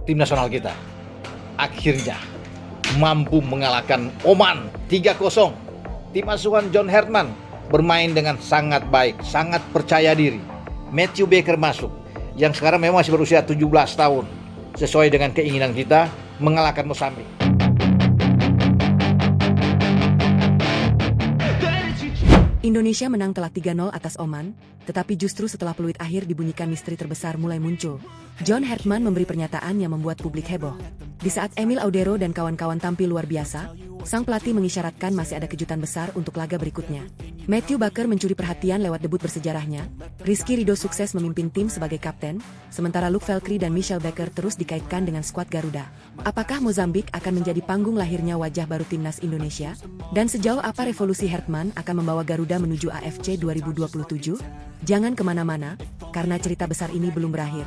tim nasional kita akhirnya mampu mengalahkan Oman 3-0. Tim asuhan John Hartman bermain dengan sangat baik, sangat percaya diri. Matthew Baker masuk, yang sekarang memang masih berusia 17 tahun. Sesuai dengan keinginan kita, mengalahkan Mozambik. Indonesia menang telak 3-0 atas Oman, tetapi justru setelah peluit akhir dibunyikan misteri terbesar mulai muncul. John Hartman memberi pernyataan yang membuat publik heboh. Di saat Emil Audero dan kawan-kawan tampil luar biasa, sang pelatih mengisyaratkan masih ada kejutan besar untuk laga berikutnya. Matthew Baker mencuri perhatian lewat debut bersejarahnya. Rizky Ridho sukses memimpin tim sebagai kapten, sementara Luke Velkri dan Michel Baker terus dikaitkan dengan skuad Garuda. Apakah Mozambik akan menjadi panggung lahirnya wajah baru timnas Indonesia? Dan sejauh apa revolusi Hartman akan membawa Garuda menuju AFC 2027? Jangan kemana-mana, karena cerita besar ini belum berakhir.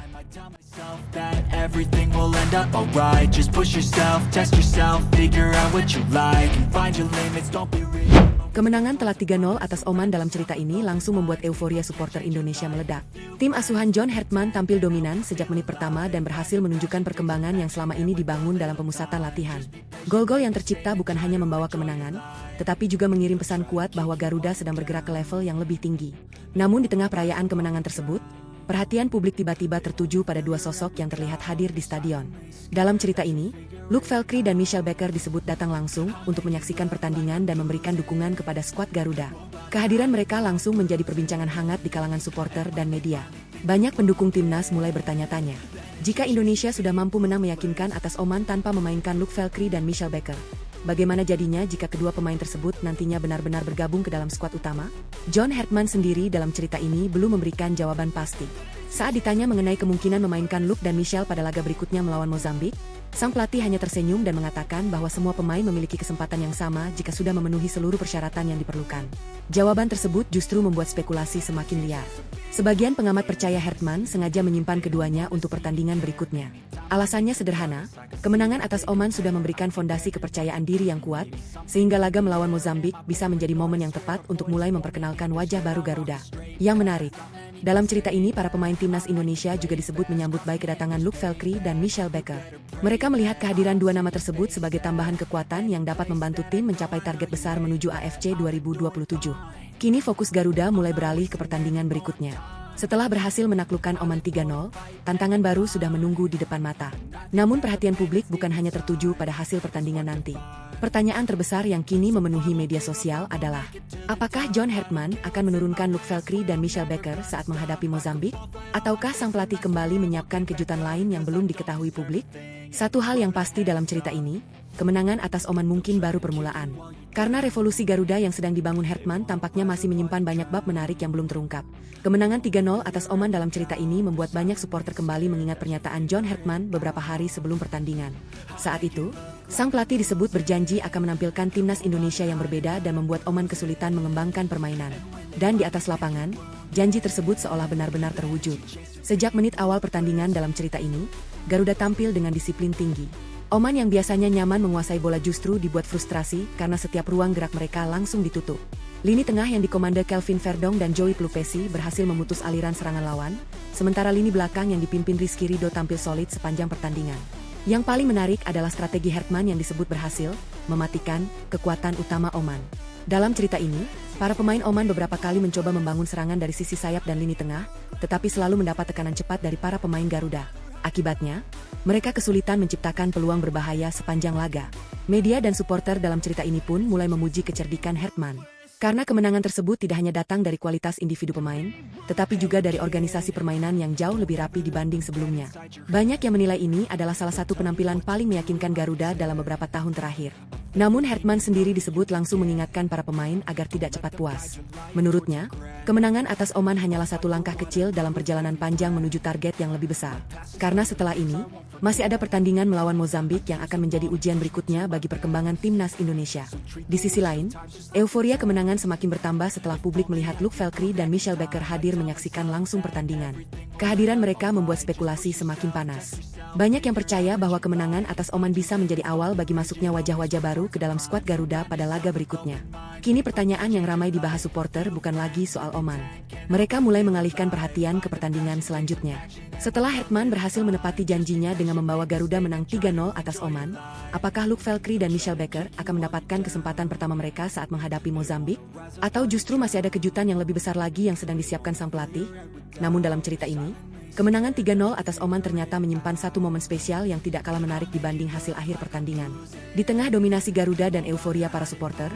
Everything will end up alright. Just push yourself, test yourself, figure out what you like, and find your limits, don't be rigid. Kemenangan telak 3-0 atas Oman dalam cerita ini langsung membuat euforia supporter Indonesia meledak. Tim asuhan John Hartman tampil dominan sejak menit pertama dan berhasil menunjukkan perkembangan yang selama ini dibangun dalam pemusatan latihan. Gol-gol yang tercipta bukan hanya membawa kemenangan, tetapi juga mengirim pesan kuat bahwa Garuda sedang bergerak ke level yang lebih tinggi. Namun di tengah perayaan kemenangan tersebut, perhatian publik tiba-tiba tertuju pada dua sosok yang terlihat hadir di stadion. Dalam cerita ini, Luke Velkri dan Michel Baker disebut datang langsung untuk menyaksikan pertandingan dan memberikan dukungan kepada skuad Garuda. Kehadiran mereka langsung menjadi perbincangan hangat di kalangan supporter dan media. Banyak pendukung timnas mulai bertanya-tanya, jika Indonesia sudah mampu menang meyakinkan atas Oman tanpa memainkan Luke Velkri dan Michel Baker, bagaimana jadinya jika kedua pemain tersebut nantinya benar-benar bergabung ke dalam skuad utama? John Hartman sendiri dalam cerita ini belum memberikan jawaban pasti. Saat ditanya mengenai kemungkinan memainkan Luke dan Michel pada laga berikutnya melawan Mozambik, sang pelatih hanya tersenyum dan mengatakan bahwa semua pemain memiliki kesempatan yang sama jika sudah memenuhi seluruh persyaratan yang diperlukan. Jawaban tersebut justru membuat spekulasi semakin liar. Sebagian pengamat percaya Hartman sengaja menyimpan keduanya untuk pertandingan berikutnya. Alasannya sederhana, kemenangan atas Oman sudah memberikan fondasi kepercayaan diri yang kuat, sehingga laga melawan Mozambik bisa menjadi momen yang tepat untuk mulai memperkenalkan wajah baru Garuda. Yang menarik, dalam cerita ini para pemain timnas Indonesia juga disebut menyambut baik kedatangan Luke Velkri dan Michel Baker. Mereka melihat kehadiran dua nama tersebut sebagai tambahan kekuatan yang dapat membantu tim mencapai target besar menuju AFC 2027. Kini fokus Garuda mulai beralih ke pertandingan berikutnya. Setelah berhasil menaklukkan Oman 3-0, tantangan baru sudah menunggu di depan mata. Namun perhatian publik bukan hanya tertuju pada hasil pertandingan nanti. Pertanyaan terbesar yang kini memenuhi media sosial adalah, apakah John Hartman akan menurunkan Luke Velkri dan Michel Baker saat menghadapi Mozambik? Ataukah sang pelatih kembali menyiapkan kejutan lain yang belum diketahui publik? Satu hal yang pasti dalam cerita ini, kemenangan atas Oman mungkin baru permulaan. Karena revolusi Garuda yang sedang dibangun Hartman tampaknya masih menyimpan banyak bab menarik yang belum terungkap. Kemenangan 3-0 atas Oman dalam cerita ini membuat banyak supporter kembali mengingat pernyataan John Hartman beberapa hari sebelum pertandingan. Saat itu, sang pelatih disebut berjanji akan menampilkan timnas Indonesia yang berbeda dan membuat Oman kesulitan mengembangkan permainan. Dan di atas lapangan, janji tersebut seolah benar-benar terwujud. Sejak menit awal pertandingan dalam cerita ini, Garuda tampil dengan disiplin tinggi. Oman yang biasanya nyaman menguasai bola justru dibuat frustrasi karena setiap ruang gerak mereka langsung ditutup. Lini tengah yang dikomando Kelvin Verdong dan Joey Plupesi berhasil memutus aliran serangan lawan, sementara lini belakang yang dipimpin Rizky Ridho tampil solid sepanjang pertandingan. Yang paling menarik adalah strategi Hartman yang disebut berhasil mematikan kekuatan utama Oman. Dalam cerita ini, para pemain Oman beberapa kali mencoba membangun serangan dari sisi sayap dan lini tengah, tetapi selalu mendapat tekanan cepat dari para pemain Garuda. Akibatnya, mereka kesulitan menciptakan peluang berbahaya sepanjang laga. Media dan supporter dalam cerita ini pun mulai memuji kecerdikan Hartman. Karena kemenangan tersebut tidak hanya datang dari kualitas individu pemain, tetapi juga dari organisasi permainan yang jauh lebih rapi dibanding sebelumnya. Banyak yang menilai ini adalah salah satu penampilan paling meyakinkan Garuda dalam beberapa tahun terakhir. Namun Hartman sendiri disebut langsung mengingatkan para pemain agar tidak cepat puas. Menurutnya, kemenangan atas Oman hanyalah satu langkah kecil dalam perjalanan panjang menuju target yang lebih besar. Karena setelah ini, masih ada pertandingan melawan Mozambik yang akan menjadi ujian berikutnya bagi perkembangan timnas Indonesia. Di sisi lain, euforia kemenangan semakin bertambah setelah publik melihat Luke Velkri dan Michel Baker hadir menyaksikan langsung pertandingan. Kehadiran mereka membuat spekulasi semakin panas. Banyak yang percaya bahwa kemenangan atas Oman bisa menjadi awal bagi masuknya wajah-wajah baru baru ke dalam skuad Garuda pada laga berikutnya. Kini pertanyaan yang ramai dibahas supporter bukan lagi soal Oman. Mereka mulai mengalihkan perhatian ke pertandingan selanjutnya. Setelah Hertman berhasil menepati janjinya dengan membawa Garuda menang 3-0 atas Oman, apakah Luke Velkri dan Michel Becker akan mendapatkan kesempatan pertama mereka saat menghadapi Mozambik? Atau justru masih ada kejutan yang lebih besar lagi yang sedang disiapkan sang pelatih? Namun dalam cerita ini, kemenangan 3-0 atas Oman ternyata menyimpan satu momen spesial yang tidak kalah menarik dibanding hasil akhir pertandingan. Di tengah dominasi Garuda dan euforia para supporter,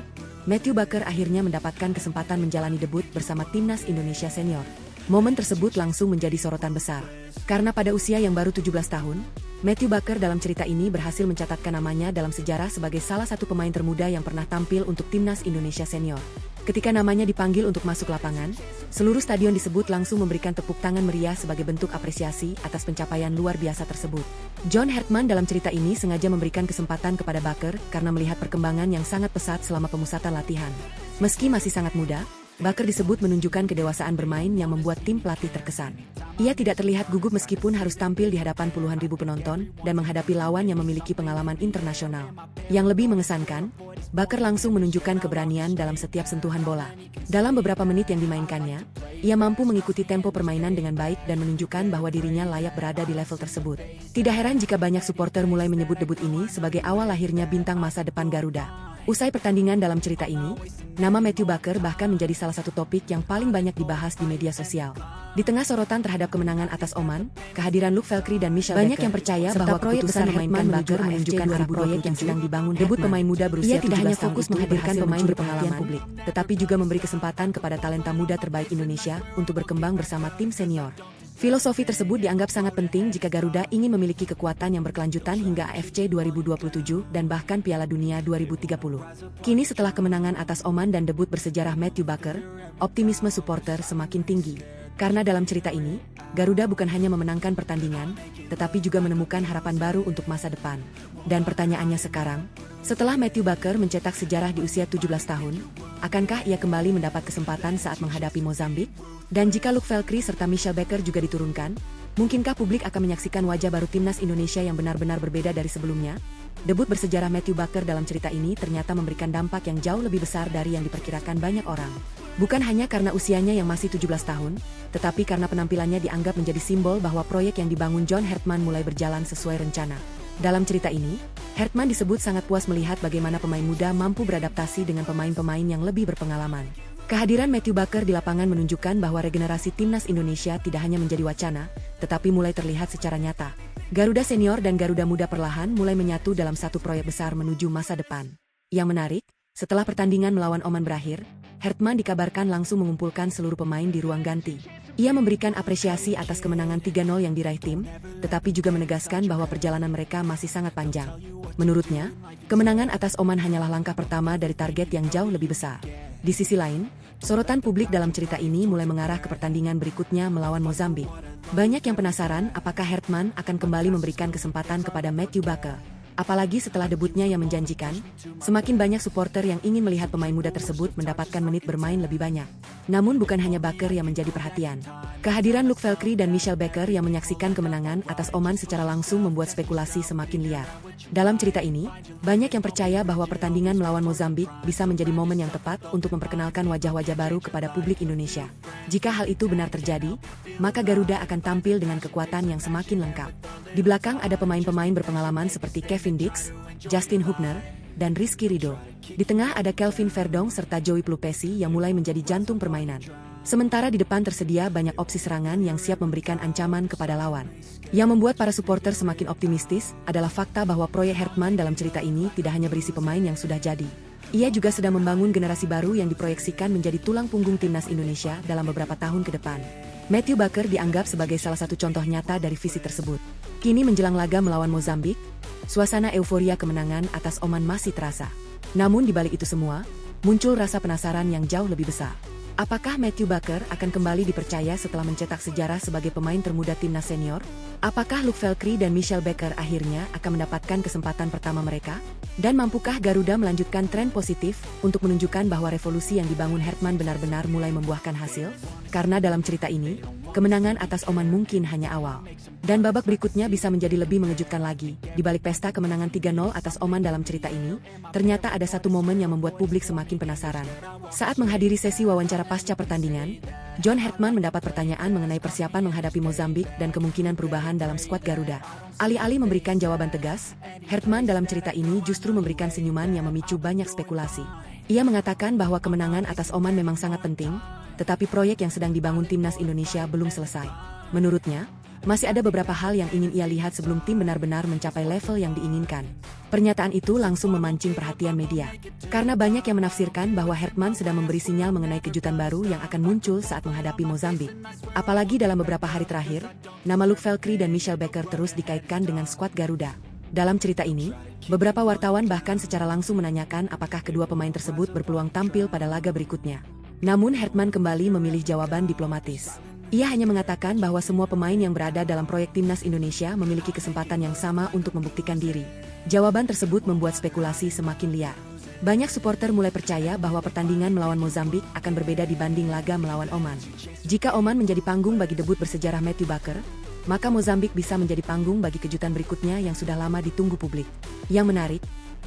Matthew Bakker akhirnya mendapatkan kesempatan menjalani debut bersama Timnas Indonesia Senior. Momen tersebut langsung menjadi sorotan besar. Karena pada usia yang baru 17 tahun, Matthew Bakker dalam cerita ini berhasil mencatatkan namanya dalam sejarah sebagai salah satu pemain termuda yang pernah tampil untuk Timnas Indonesia Senior. Ketika namanya dipanggil untuk masuk lapangan, seluruh stadion disebut langsung memberikan tepuk tangan meriah sebagai bentuk apresiasi atas pencapaian luar biasa tersebut. John Hertman dalam cerita ini sengaja memberikan kesempatan kepada Bakker karena melihat perkembangan yang sangat pesat selama pemusatan latihan. Meski masih sangat muda, Bakker disebut menunjukkan kedewasaan bermain yang membuat tim pelatih terkesan. Ia tidak terlihat gugup meskipun harus tampil di hadapan puluhan ribu penonton dan menghadapi lawan yang memiliki pengalaman internasional. Yang lebih mengesankan, Bakker langsung menunjukkan keberanian dalam setiap sentuhan bola. Dalam beberapa menit yang dimainkannya, ia mampu mengikuti tempo permainan dengan baik dan menunjukkan bahwa dirinya layak berada di level tersebut. Tidak heran jika banyak supporter mulai menyebut debut ini sebagai awal lahirnya bintang masa depan Garuda. Usai pertandingan dalam cerita ini, nama Matthew Bakker bahkan menjadi salah satu topik yang paling banyak dibahas di media sosial. Di tengah sorotan terhadap kemenangan atas Oman, kehadiran Luke Velkri dan Michel Becker, banyak yang percaya bahwa proyek besar memainkan Bakker menunjukkan arah proyek yang sedang dibangun. Debut pemain muda berusia 17 tahun tidak hanya fokus menghadirkan pemain berpengalaman publik, tetapi juga memberi kesempatan kepada talenta muda terbaik Indonesia untuk berkembang bersama tim senior. Filosofi tersebut dianggap sangat penting jika Garuda ingin memiliki kekuatan yang berkelanjutan hingga AFC 2027 dan bahkan Piala Dunia 2030. Kini setelah kemenangan atas Oman dan debut bersejarah Matthew Bakker, optimisme supporter semakin tinggi. Karena dalam cerita ini, Garuda bukan hanya memenangkan pertandingan, tetapi juga menemukan harapan baru untuk masa depan. Dan pertanyaannya sekarang, setelah Matthew Bakker mencetak sejarah di usia 17 tahun, akankah ia kembali mendapat kesempatan saat menghadapi Mozambik? Dan jika Luke Velkri serta Michel Becker juga diturunkan, mungkinkah publik akan menyaksikan wajah baru Timnas Indonesia yang benar-benar berbeda dari sebelumnya? Debut bersejarah Matthew Bakker dalam cerita ini ternyata memberikan dampak yang jauh lebih besar dari yang diperkirakan banyak orang. Bukan hanya karena usianya yang masih 17 tahun, tetapi karena penampilannya dianggap menjadi simbol bahwa proyek yang dibangun John Hertman mulai berjalan sesuai rencana. Dalam cerita ini, Hertman disebut sangat puas melihat bagaimana pemain muda mampu beradaptasi dengan pemain-pemain yang lebih berpengalaman. Kehadiran Matthew Bakker di lapangan menunjukkan bahwa regenerasi Timnas Indonesia tidak hanya menjadi wacana, tetapi mulai terlihat secara nyata. Garuda Senior dan Garuda Muda perlahan mulai menyatu dalam satu proyek besar menuju masa depan. Yang menarik, setelah pertandingan melawan Oman berakhir, Hertman dikabarkan langsung mengumpulkan seluruh pemain di ruang ganti. Ia memberikan apresiasi atas kemenangan 3-0 yang diraih tim, tetapi juga menegaskan bahwa perjalanan mereka masih sangat panjang. Menurutnya, kemenangan atas Oman hanyalah langkah pertama dari target yang jauh lebih besar. Di sisi lain, sorotan publik dalam cerita ini mulai mengarah ke pertandingan berikutnya melawan Mozambik. Banyak yang penasaran apakah Hertman akan kembali memberikan kesempatan kepada Matthew Bakker. Apalagi setelah debutnya yang menjanjikan, semakin banyak supporter yang ingin melihat pemain muda tersebut mendapatkan menit bermain lebih banyak. Namun bukan hanya Bakker yang menjadi perhatian. Kehadiran Luke Velkri dan Michel Becker yang menyaksikan kemenangan atas Oman secara langsung membuat spekulasi semakin liar. Dalam cerita ini, banyak yang percaya bahwa pertandingan melawan Mozambik bisa menjadi momen yang tepat untuk memperkenalkan wajah-wajah baru kepada publik Indonesia. Jika hal itu benar terjadi, maka Garuda akan tampil dengan kekuatan yang semakin lengkap. Di belakang ada pemain-pemain berpengalaman seperti Kevin Dix, Justin Hubner, dan Rizky Ridho. Di tengah ada Kelvin Verdong serta Joey Plupesi yang mulai menjadi jantung permainan. Sementara di depan tersedia banyak opsi serangan yang siap memberikan ancaman kepada lawan. Yang membuat para supporter semakin optimistis adalah fakta bahwa proyek Hertman dalam cerita ini tidak hanya berisi pemain yang sudah jadi. Ia juga sedang membangun generasi baru yang diproyeksikan menjadi tulang punggung Timnas Indonesia dalam beberapa tahun ke depan. Matthew Bakker dianggap sebagai salah satu contoh nyata dari visi tersebut. Kini menjelang laga melawan Mozambik, suasana euforia kemenangan atas Oman masih terasa. Namun di balik itu semua, muncul rasa penasaran yang jauh lebih besar. Apakah Matthew Bakker akan kembali dipercaya setelah mencetak sejarah sebagai pemain termuda Timnas Senior? Apakah Luke Velkri dan Michel Becker akhirnya akan mendapatkan kesempatan pertama mereka? Dan mampukah Garuda melanjutkan tren positif untuk menunjukkan bahwa revolusi yang dibangun Hertman benar-benar mulai membuahkan hasil? Karena dalam cerita ini, kemenangan atas Oman mungkin hanya awal. Dan babak berikutnya bisa menjadi lebih mengejutkan lagi. Di balik pesta kemenangan 3-0 atas Oman dalam cerita ini, ternyata ada satu momen yang membuat publik semakin penasaran. Saat menghadiri sesi wawancara pasca pertandingan, John Hartman mendapat pertanyaan mengenai persiapan menghadapi Mozambik dan kemungkinan perubahan dalam skuad Garuda. Alih-alih memberikan jawaban tegas, Hartman dalam cerita ini justru memberikan senyuman yang memicu banyak spekulasi. Ia mengatakan bahwa kemenangan atas Oman memang sangat penting, tetapi proyek yang sedang dibangun timnas Indonesia belum selesai. Menurutnya, masih ada beberapa hal yang ingin ia lihat sebelum tim benar-benar mencapai level yang diinginkan. Pernyataan itu langsung memancing perhatian media. Karena banyak yang menafsirkan bahwa Hartman sedang memberi sinyal mengenai kejutan baru yang akan muncul saat menghadapi Mozambik. Apalagi dalam beberapa hari terakhir, nama Luke Velkery dan Michelle Baker terus dikaitkan dengan skuad Garuda. Dalam cerita ini, beberapa wartawan bahkan secara langsung menanyakan apakah kedua pemain tersebut berpeluang tampil pada laga berikutnya. Namun Hartman kembali memilih jawaban diplomatis. Ia hanya mengatakan bahwa semua pemain yang berada dalam proyek timnas Indonesia memiliki kesempatan yang sama untuk membuktikan diri. Jawaban tersebut membuat spekulasi semakin liar. Banyak supporter mulai percaya bahwa pertandingan melawan Mozambik akan berbeda dibanding laga melawan Oman. Jika Oman menjadi panggung bagi debut bersejarah Matthew Baker, maka Mozambik bisa menjadi panggung bagi kejutan berikutnya yang sudah lama ditunggu publik. Yang menarik,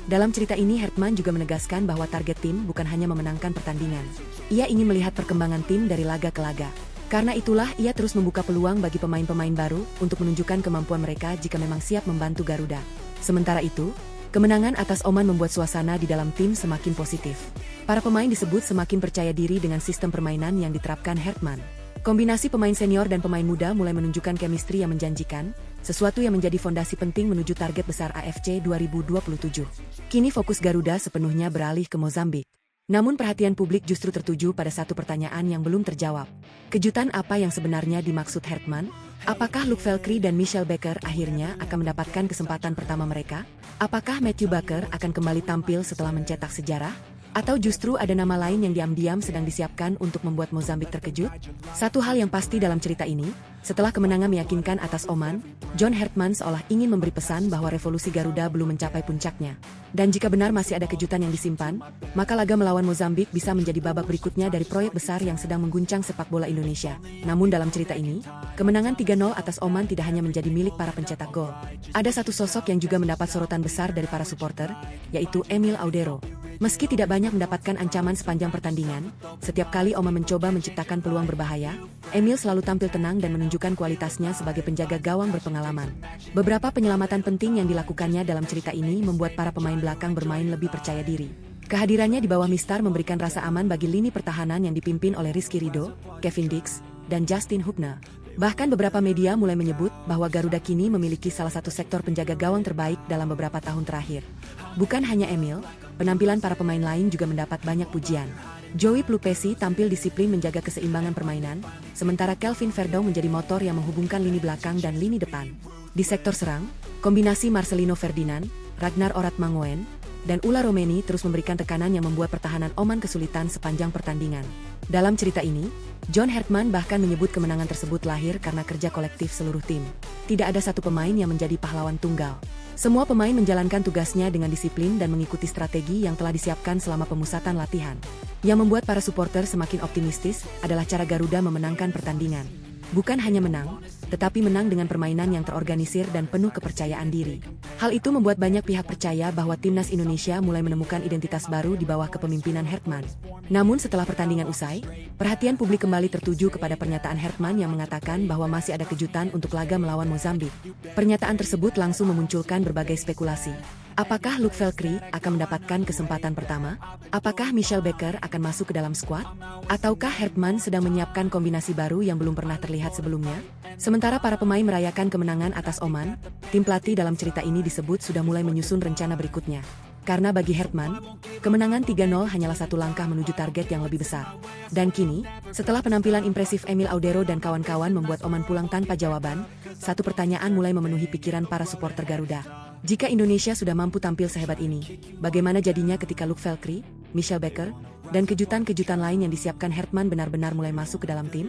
dalam cerita ini Hartman juga menegaskan bahwa target tim bukan hanya memenangkan pertandingan. Ia ingin melihat perkembangan tim dari laga ke laga. Karena itulah ia terus membuka peluang bagi pemain-pemain baru untuk menunjukkan kemampuan mereka jika memang siap membantu Garuda. Sementara itu, kemenangan atas Oman membuat suasana di dalam tim semakin positif. Para pemain disebut semakin percaya diri dengan sistem permainan yang diterapkan Hartman. Kombinasi pemain senior dan pemain muda mulai menunjukkan chemistry yang menjanjikan, sesuatu yang menjadi fondasi penting menuju target besar AFC 2027. Kini fokus Garuda sepenuhnya beralih ke Mozambik. Namun perhatian publik justru tertuju pada satu pertanyaan yang belum terjawab. Kejutan apa yang sebenarnya dimaksud Hartman? Apakah Luke Velkery dan Michelle Baker akhirnya akan mendapatkan kesempatan pertama mereka? Apakah Matthew Baker akan kembali tampil setelah mencetak sejarah? Atau justru ada nama lain yang diam-diam sedang disiapkan untuk membuat Mozambik terkejut? Satu hal yang pasti dalam cerita ini, setelah kemenangan meyakinkan atas Oman, John Hartman seolah ingin memberi pesan bahwa revolusi Garuda belum mencapai puncaknya. Dan jika benar masih ada kejutan yang disimpan, maka laga melawan Mozambik bisa menjadi babak berikutnya dari proyek besar yang sedang mengguncang sepak bola Indonesia. Namun dalam cerita ini, kemenangan 3-0 atas Oman tidak hanya menjadi milik para pencetak gol. Ada satu sosok yang juga mendapat sorotan besar dari para supporter, yaitu Emil Audero. Meski tidak banyak mendapatkan ancaman sepanjang pertandingan, setiap kali Oman mencoba menciptakan peluang berbahaya, Emil selalu tampil tenang dan menunjukkan kualitasnya sebagai penjaga gawang berpengalaman. Beberapa penyelamatan penting yang dilakukannya dalam cerita ini membuat para pemain belakang bermain lebih percaya diri. Kehadirannya di bawah Mistar memberikan rasa aman bagi lini pertahanan yang dipimpin oleh Rizky Ridho, Kevin Dix, dan Justin Hubner. Bahkan beberapa media mulai menyebut bahwa Garuda kini memiliki salah satu sektor penjaga gawang terbaik dalam beberapa tahun terakhir. Bukan hanya Emil, penampilan para pemain lain juga mendapat banyak pujian. Joey Plupesi tampil disiplin menjaga keseimbangan permainan, sementara Kelvin Verdong menjadi motor yang menghubungkan lini belakang dan lini depan. Di sektor serang, kombinasi Marcelino Ferdinand, Ragnar Oratmangoen, dan Ula Romeni terus memberikan tekanan yang membuat pertahanan Oman kesulitan sepanjang pertandingan. Dalam cerita ini, John Hartman bahkan menyebut kemenangan tersebut lahir karena kerja kolektif seluruh tim. Tidak ada satu pemain yang menjadi pahlawan tunggal. Semua pemain menjalankan tugasnya dengan disiplin dan mengikuti strategi yang telah disiapkan selama pemusatan latihan. Yang membuat para supporter semakin optimistis adalah cara Garuda memenangkan pertandingan. Bukan hanya menang, tetapi menang dengan permainan yang terorganisir dan penuh kepercayaan diri. Hal itu membuat banyak pihak percaya bahwa timnas Indonesia mulai menemukan identitas baru di bawah kepemimpinan Hartman. Namun setelah pertandingan usai, perhatian publik kembali tertuju kepada pernyataan Hartman yang mengatakan bahwa masih ada kejutan untuk laga melawan Mozambik. Pernyataan tersebut langsung memunculkan berbagai spekulasi. Apakah Luke Velkery akan mendapatkan kesempatan pertama? Apakah Michelle Baker akan masuk ke dalam skuad? Ataukah Hartman sedang menyiapkan kombinasi baru yang belum pernah terlihat sebelumnya? Sementara para pemain merayakan kemenangan atas Oman, tim pelatih dalam cerita ini disebut sudah mulai menyusun rencana berikutnya. Karena bagi Hartman, kemenangan 3-0 hanyalah satu langkah menuju target yang lebih besar. Dan kini, setelah penampilan impresif Emil Audero dan kawan-kawan membuat Oman pulang tanpa jawaban, satu pertanyaan mulai memenuhi pikiran para supporter Garuda. Jika Indonesia sudah mampu tampil sehebat ini, bagaimana jadinya ketika Luke Velkery, Michelle Baker, dan kejutan-kejutan lain yang disiapkan Hartman benar-benar mulai masuk ke dalam tim?